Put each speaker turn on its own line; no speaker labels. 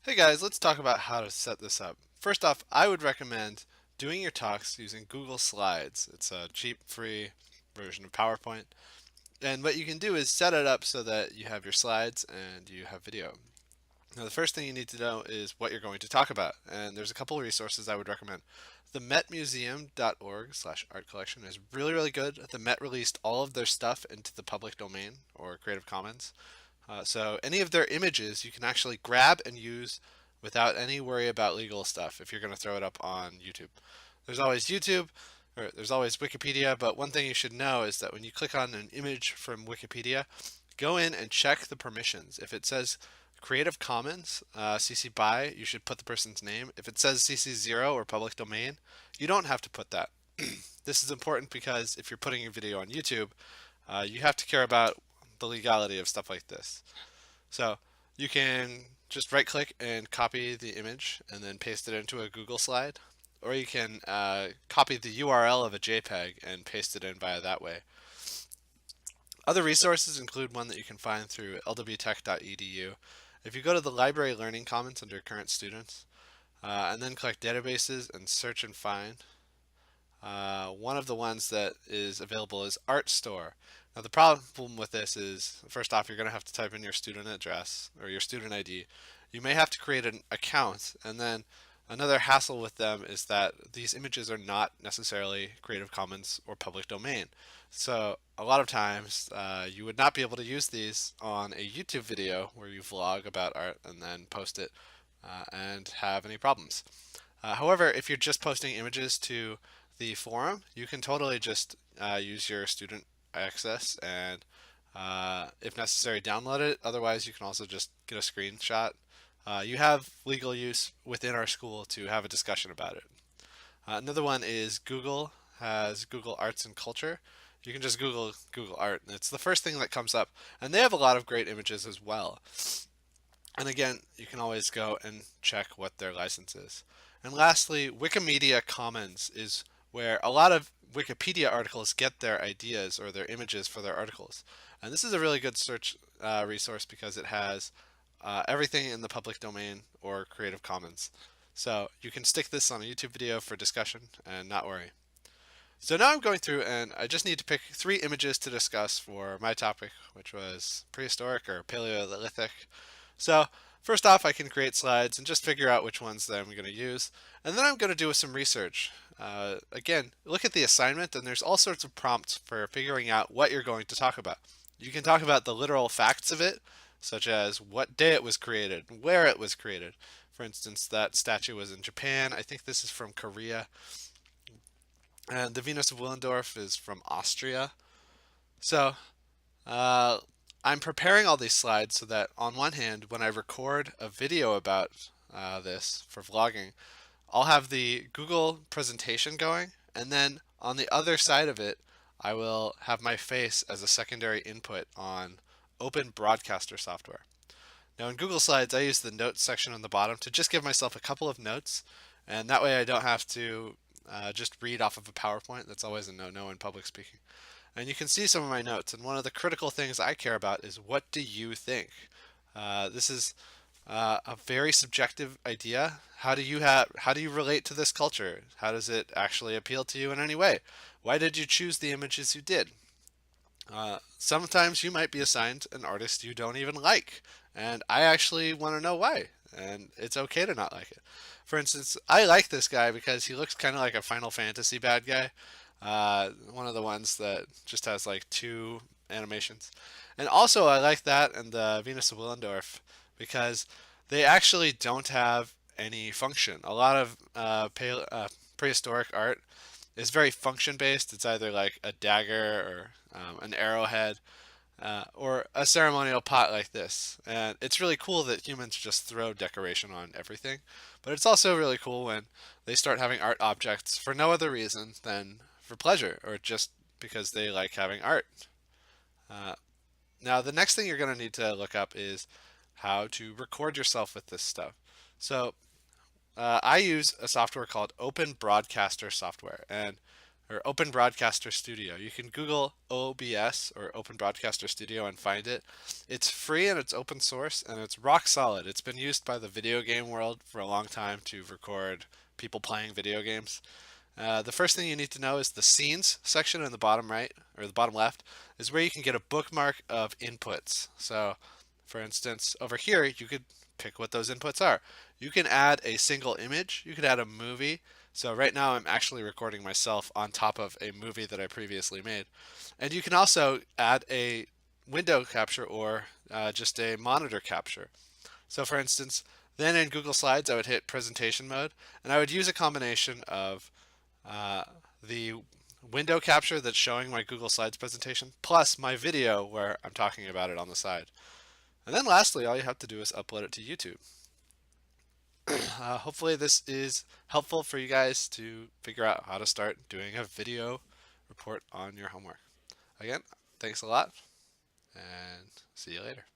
Hey guys, let's talk about how to set this up. First off, I would recommend doing your talks using Google Slides. It's a cheap, free version of PowerPoint. And what you can do is set it up so that you have your slides and you have video. Now, the first thing you need to know is what you're going to talk about. And there's a couple of resources I would recommend. The metmuseum.org/art collection is really, really good. The Met released all of their stuff into the public domain or Creative Commons. So any of their images you can actually grab and use without any worry about legal stuff if you're going to throw it up on YouTube. There's always YouTube, or there's always Wikipedia, but one thing you should know is that when you click on an image from Wikipedia, go in and check the permissions. If it says Creative Commons, CC BY, you should put the person's name. If it says CC0 or public domain, you don't have to put that. This is important because if you're putting a video on YouTube, you have to care about the legality of stuff like this. So you can just right click and copy the image and then paste it into a Google slide, or you can copy the URL of a JPEG and paste it in via that way. Other resources include one that you can find through lwtech.edu. If you go to the Library Learning Commons under Current Students, and then click Databases and Search and Find, one of the ones that is available is Art Store. Now the problem with this is, first off, you're going to have to type in your student address or your student ID. You may have to create an account, and then another hassle with them is that these images are not necessarily Creative Commons or public domain. So a lot of times you would not be able to use these on a YouTube video where you vlog about art and then post it and have any problems. However, if you're just posting images to the forum, you can totally just use your student access and, if necessary, download it. Otherwise, you can also just get a screenshot. You have legal use within our school to have a discussion about it. Another one is Google has Google Arts and Culture. You can just Google Art, and it's the first thing that comes up. And they have a lot of great images as well. And again, you can always go and check what their license is. And lastly, Wikimedia Commons is where a lot of Wikipedia articles get their ideas or their images for their articles. And this is a really good search resource because it has everything in the public domain or Creative Commons. So you can stick this on a YouTube video for discussion and not worry. So now I'm going through and I just need to pick 3 images to discuss for my topic, which was prehistoric or Paleolithic. So first off, I can create slides and just figure out which ones that I'm going to use. And then I'm going to do some research. Again, look at the assignment and there's all sorts of prompts for figuring out what you're going to talk about. You can talk about the literal facts of it, such as what day it was created, where it was created. For instance, that statue was in Japan. I think this is from Korea. And the Venus of Willendorf is from Austria. So uh, I'm preparing all these slides so that on one hand, when I record a video about this for vlogging, I'll have the Google presentation going, and then on the other side of it, I will have my face as a secondary input on Open Broadcaster software. Now in Google Slides, I use the notes section on the bottom to just give myself a couple of notes, and that way I don't have to just read off of a PowerPoint. That's always a no-no in public speaking. And you can see some of my notes, and one of the critical things I care about is what do you think? This is a very subjective idea. How do you relate to this culture? How does it actually appeal to you in any way? Why did you choose the images you did? Sometimes you might be assigned an artist you don't even like, and I actually want to know why, and it's okay to not like it. For instance, I like this guy because he looks kind of like a Final Fantasy bad guy, one of the ones that just has like 2 animations. And also, I like that and the Venus of Willendorf because they actually don't have any function. A lot of prehistoric art is very function based. It's either like a dagger or an arrowhead or a ceremonial pot like this. And it's really cool that humans just throw decoration on everything. But it's also really cool when they start having art objects for no other reason than for pleasure or just because they like having art. Uh, Now, the next thing you're going to need to look up is how to record yourself with this stuff. So I use a software called Open Broadcaster software, and or Open Broadcaster Studio. You can Google OBS or Open Broadcaster Studio and find it. It's free and it's open source and it's rock solid. It's been used by the video game world for a long time to record people playing video games. The first thing you need to know is the scenes section in the bottom right or the bottom left is where you can get a bookmark of inputs. So, for instance, over here you could pick what those inputs are. You can add a single image, you could add a movie. So right now I'm actually recording myself on top of a movie that I previously made. And you can also add a window capture or just a monitor capture. So for instance, then in Google Slides I would hit presentation mode and I would use a combination of uh, the window capture that's showing my Google Slides presentation plus my video where I'm talking about it on the side. And then lastly, all you have to do is upload it to YouTube. Hopefully this is helpful for you guys to figure out how to start doing a video report on your homework. Again, thanks a lot and see you later.